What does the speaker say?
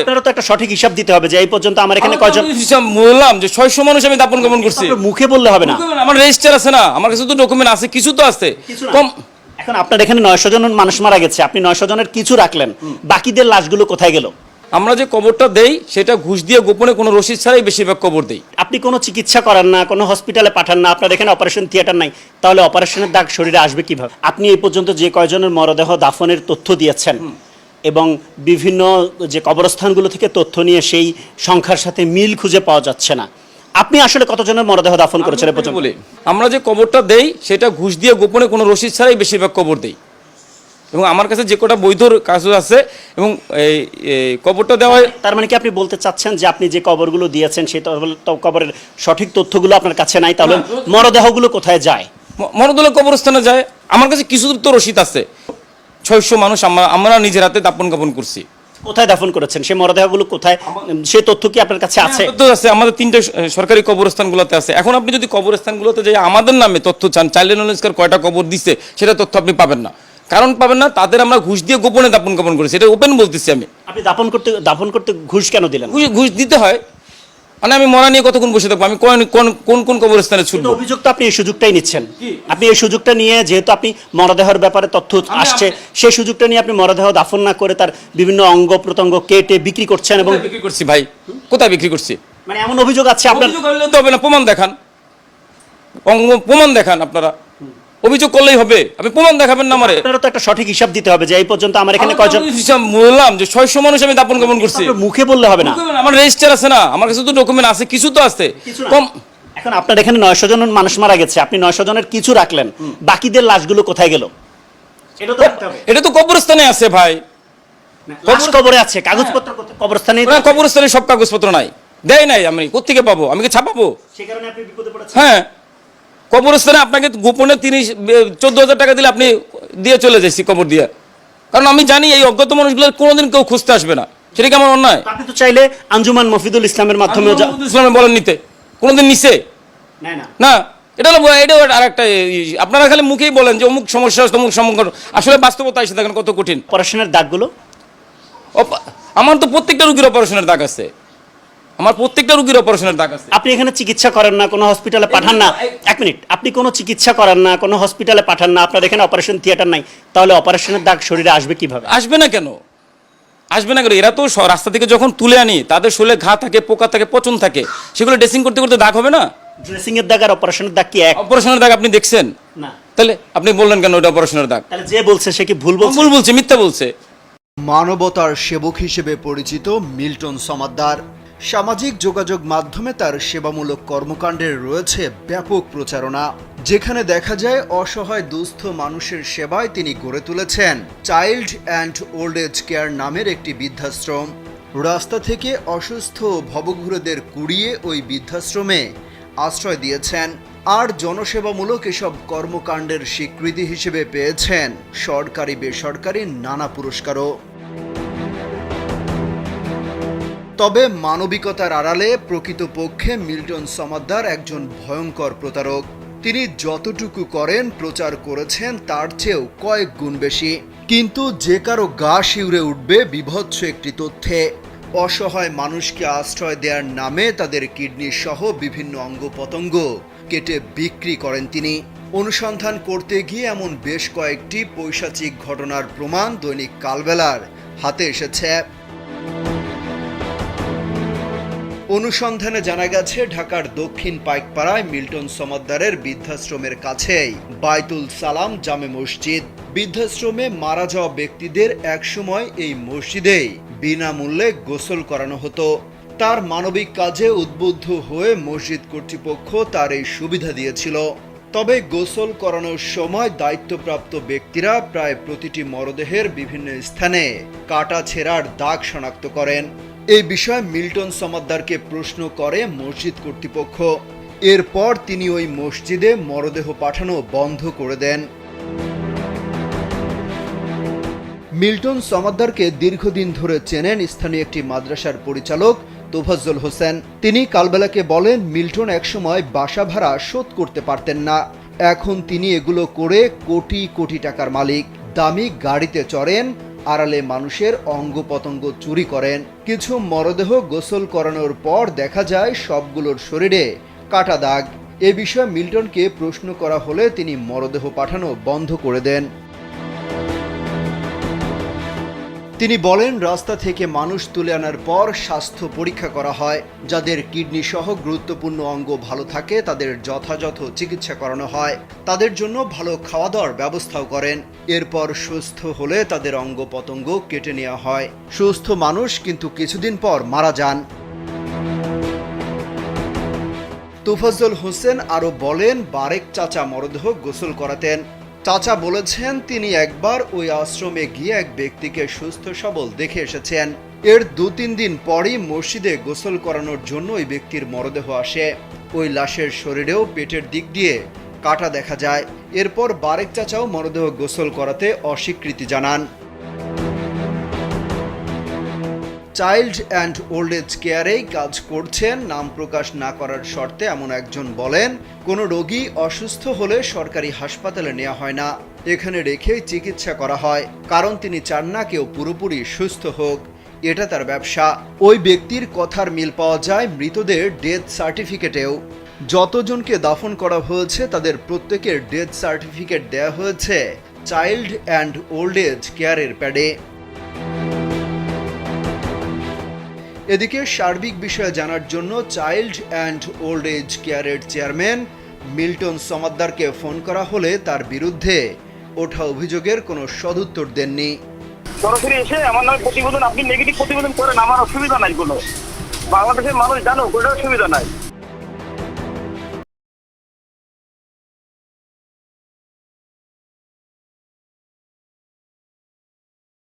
আপনারও তো একটা সঠিক হিসাব দিতে হবে যে এই পর্যন্ত আমার এখানে কয়জন হিসাব বললাম যে 600 মানুষ আমি দাপন কাপন করছি। আপনার মুখে বললে হবে না, আমার রেজিস্টার আছে না, আমার কাছে তো ডকুমেন্ট আছে, কিছু তো আছে কম। এখন আপনার এখানে 900 জন মানুষ মারা গেছে, আপনি 900 জনের কিছু রাখলেন, বাকিদের লাশগুলো কোথায় গেল? আমরা যে কবরটা দেই সেটা ঘুষ দিয়ে গোপনে কোনো রসিদ ছাড়াই বেশিরভাগ কবর দেই। আপনি কোনো চিকিৎসা করেন না, কোনো হসপিটালে পাঠান না, আপনার এখানে অপারেশন থিয়েটার নাই, তাহলে অপারেশনের দাগ শরীরে আসবে কিভাবে? আপনি এই পর্যন্ত যে কয়জনের মরদেহ দাফনের তথ্য দিয়েছেন এবং বিভিন্ন যে কবরস্থানগুলো থেকে তথ্য নিয়ে সেই সংখ্যার সাথে মিল খুঁজে পাওয়া যাচ্ছে না, আপনি আসলে কতজনের মরদেহ দাফন করেছেন পর্যন্ত? বলে আমরা যে কবরটা দেই সেটা ঘুষ দিয়ে গোপনে কোনো রসিদ ছাড়াই বেশিরভাগ কবর দেই, এবং আমার কাছে যে কটা বৈধ কাগজ আছে এবং এই কবরটা দেওয়া। তার মানে কি আপনি বলতে চাচ্ছেন যে আপনি যে কবরগুলো দিয়েছেন সেই কবরের সঠিক তথ্যগুলো আপনার কাছে নাই, তাহলে মরদেহগুলো কোথায় যায়? মরদেহ কবরস্থানে যায়। আমার কাছে কিছু তো রসিদ আছে। 600 মানুষ আমরা নিজের হাতে দাপন কাপন করছি। কোথায় দাফন করেছেন সেই মরদেহগুলো কোথায়, সেই তথ্য কি আপনার কাছে আছে? তথ্য আছে, আমাদের 3টে সরকারি কবরস্থানগুলোতে আছে। এখন আপনি যদি কবরস্থানগুলোতে যাই আমাদের নামে তথ্য চান, চাইল্ড লাইন কয়টা কবর দিচ্ছে সেটা তথ্য আপনি পাবেন না। কারণ পাবেন না, তাদের আমরা ঘুষ দিয়ে গোপনে দাপন কাপন করেছি, এটা ওপেন বলতেছি আমি। আপনি দাফন করতে ঘুষ কেন দিলেন? ঘুষ দিতে হয়, মানে আমি মরা নিয়ে কতক্ষণ বসে থাকবো, আমি কোন কোন কবরস্থানে ছুটবো? অভিযোগ তো আপনি এই সুযোগটাই নিচ্ছেন, আপনি এই সুযোগটা নিয়ে, যেহেতু আপনি মরদেহের ব্যাপারে তথ্য আসছে, সেই সুযোগটা নিয়ে আপনি মরদেহ দাফন না করে তার বিভিন্ন অঙ্গ প্রত্যঙ্গ কেটে বিক্রি করছেন। এবং বিক্রি করছি ভাই, কোথায় বিক্রি করছি? মানে এমন অভিযোগ আছে আপনার? তো হবে না, প্রমাণ দেখান, প্রমাণ দেখান। আপনারা অভিযোগ করলেই হবে, আপনি প্রমাণ দেখাবেন না আমারে? আপনারও তো একটা সঠিক হিসাব দিতে হবে যে এই পর্যন্ত আমার এখানে কয়জন। হিসাব বললাম যে 600 মানুষ আমি দাপন কাপন করছি। মুখে বললে হবে না, আমার রেজিস্টার আছে না, আমার কাছে তো ডকুমেন্ট আছে, কিছু তো আছে কম। এখন আপনার এখানে 900 জন মানুষ মারা গেছে, আপনি 900 জনের কিছু রাখলেন, বাকিদের লাশগুলো কোথায় গেল? এটা তো কবরস্থানে আছে ভাই, কবরে আছে, কাগজপত্র কবরস্থানে। কবরস্থানে সব কাগজপত্র নাই, দেয় নাই, আমি কোত্থেকে পাবো? আমি কি ছাপাবো? সেই কারণে আপনি বিপদে পড়েছেন। হ্যাঁ, কবরস্থানে আপনাকে গোপনে 14,000 টাকা দিলে আপনি দিয়ে চলে যাচ্ছি কবর দিয়ে, কারণ আমি জানি এই অজ্ঞাত মানুষগুলো কোনোদিন কেউ খুঁজতে আসবে না। সেটা কি আমার অন্যায়? আপনি তো চাইলে আঞ্জুমান মফিদুল ইসলামের মাধ্যমে ইসলামে বলেন নিতে, কোনোদিন নিছে না। এটা হলো এটাও আর একটা, আপনারা খালি মুখেই বলেন যে অমুক সমস্যা তমুক সমস্যা, আসলে বাস্তবতা এসে দেখেন কত কঠিন। অপারেশনের দাগগুলো আমার তো প্রত্যেকটা রুগীর অপারেশনের দাগ আছে, আমার প্রত্যেকটা রুগীর অপারেশনের দাগ আছে। আপনি এখানে চিকিৎসা করেন না, কোনো হসপিটালে পাঠান না, এক মিনিট, আপনি কোনো চিকিৎসা করেন না, কোনো হসপিটালে পাঠান না, আপনার এখানে অপারেশন থিয়েটার নাই, তাহলে অপারেশনের দাগ শরীরে আসবে কিভাবে? আসবে না কেন? আসবে না কেন? এরা তো রাস্তা থেকে যখন তুলে আনি তাদের শরীরে ঘা থাকে, পোকা থাকে, পচন থাকে, সেগুলো ড্রেসিং করতে করতে দাগ হবে না? ড্রেসিং এর দাগ আর অপারেশনের দাগ কি এক? অপারেশনের দাগ আপনি দেখছেন না, তাহলে আপনি বললেন কেন ওটা অপারেশনের দাগ? তাহলে যে বলছে সে কি ভুল বলছে? ভুল বলছে, মিথ্যা বলছে। মানবতার সেবক হিসেবে পরিচিত মিল্টন সমাদ্দার, সামাজিক যোগাযোগ মাধ্যমে তার সেবামূলক কর্মকাণ্ডের রয়েছে ব্যাপক প্রচারণা, যেখানে দেখা যায় অসহায় দুস্থ মানুষের সেবায় তিনি গড়ে তুলেছেন child and old age care নামের একটি বৃদ্ধাশ্রম। রাস্তা থেকে অসুস্থ ভবঘুরেদের কুড়িয়ে ওই বৃদ্ধাশ্রমে আশ্রয় দিয়েছেন, আর জনসেবামূলক এসব কর্মকাণ্ডের স্বীকৃতি হিসেবে পেয়েছেন সরকারি বেসরকারি নানা পুরস্কারও। তবে মানবিকতার আড়ালে প্রকৃতপক্ষে মিল্টন সমাদ্দার একজন ভয়ঙ্কর প্রতারক। তিনি যতটুকু করেন প্রচার করেছেন তার চেয়েও কয়েক গুণ বেশি। কিন্তু যে কারো গা শিউরে উঠবে বিভৎস একটি তথ্যে, অসহায় মানুষকে আশ্রয় দেওয়ার নামে তাদের কিডনি সহ বিভিন্ন অঙ্গ প্রত্যঙ্গ কেটে বিক্রি করেন তিনি। অনুসন্ধান করতে গিয়ে এমন বেশ কয়েকটি পৈশাচিক ঘটনার প্রমাণ দৈনিক কালবেলার হাতে এসেছে। অনুসন্ধানে জানা গেছে ঢাকার দক্ষিণ পাইকপাড়ায় মিল্টন সমাদ্দারের বৃদ্ধাশ্রমের কাছেই বাইতুল সালাম জামে মসজিদ। বৃদ্ধাশ্রমে মারা যাওয়া ব্যক্তিদের একসময় এই মসজিদেই বিনামূল্যে গোসল করানো হতো। তার মানবিক কাজে উদ্বুদ্ধ হয়ে মসজিদ কর্তৃপক্ষ তার এই সুবিধা দিয়েছিল। তবে গোসল করানোর সময় দায়িত্বপ্রাপ্ত ব্যক্তিরা প্রায় প্রতিটি মরদেহের বিভিন্ন স্থানে কাটা ছেঁড়ার দাগ শনাক্ত করেন। এই বিষয়ে মিল্টন সমাদ্দারকে প্রশ্ন করে মসজিদ কর্তৃপক্ষ। এরপর তিনি ওই মসজিদে মরদেহ পাঠানো বন্ধ করে দেন। মিল্টন সমাদ্দারকে দীর্ঘদিন ধরে চেনেন স্থানীয় একটি মাদ্রাসার পরিচালক তোফাজ্জল হোসেন। তিনি কালবেলাকে বলেন, মিল্টন একসময় বাসা ভাড়া শোধ করতে পারতেন না, এখন তিনি এগুলো করে কোটি কোটি টাকার মালিক। দামি গাড়িতে চড়েন, আড়ালে মানুষের অঙ্গ পতঙ্গ চুরি করেন। কিছু মরদেহ গোসল করানোর পর দেখা যায় সবগুলোর শরীরে কাটা দাগ। এ বিষয়ে মিল্টনকে প্রশ্ন করা হলে তিনি মরদেহ পাঠানো বন্ধ করে দেন। তিনি বলেন, রাস্তা থেকে মানুষ তুলে আনার পর স্বাস্থ্য পরীক্ষা করা হয়। যাদের কিডনি সহ গুরুত্বপূর্ণ অঙ্গ ভালো থাকে তাদের যথাযথ চিকিৎসা করানো হয়। তাদের জন্য ভালো খাওয়া দাওয়ার ব্যবস্থাও করেন। এরপর সুস্থ হলে তাদের অঙ্গ পতঙ্গ কেটে নেওয়া হয়। সুস্থ মানুষ কিন্তু কিছুদিন পর মারা যান। তোফাজ্জল হোসেন আরও বলেন, বারেক চাচা মরদেহ গোসল করাতেন। চাচা বলেছেন তিনি একবার ওই আশ্রমে গিয়ে এক ব্যক্তিকে সুস্থ সবল দেখে এসেছেন। এর 2-3 দিন পরই মসজিদে গোসল করানোর জন্য ওই ব্যক্তির মরদেহ আসে। ওই লাশের শরীরেও পেটের দিক দিয়ে কাটা দেখা যায়। এরপর বারেক চাচাও মরদেহ গোসল করাতে অস্বীকৃতি জানান। চাইল্ড অ্যান্ড ওল্ড এজ কেয়ারেই কাজ করছেন। নাম প্রকাশ না করার শর্তে এমন একজন বলেন, কোনো রোগী অসুস্থ হলে সরকারি হাসপাতালে নেওয়া হয় না, এখানে রেখেই চিকিৎসা করা হয়। কারণ তিনি চান না কেউ পুরোপুরি সুস্থ হোক, এটা তার ব্যবসা। ওই ব্যক্তির কথার মিল পাওয়া যায় মৃতদের ডেথ সার্টিফিকেটেও। যতজনকে দাফন করা হয়েছে তাদের প্রত্যেকের ডেথ সার্টিফিকেট দেওয়া হয়েছে চাইল্ড অ্যান্ড ওল্ড এজ কেয়ারের প্যাডে। এদিকে সার্বিক বিষয়ে জানার জন্য চাইল্ড অ্যান্ড ওল্ড এজ কেয়ারের চেয়ারম্যান মিল্টন সমাদ্দারকে ফোন করা হলে তার বিরুদ্ধে ওঠা অভিযোগের কোনো সদুত্তর দেননি। সরাসরি এসে আমার নামে প্রতিবেদন, আপনি নেগেটিভ প্রতিবেদন করেন, আমার অসুবিধা নাই কোনো। বাংলাদেশের মানুষ জানো, কোনো অসুবিধা নাই।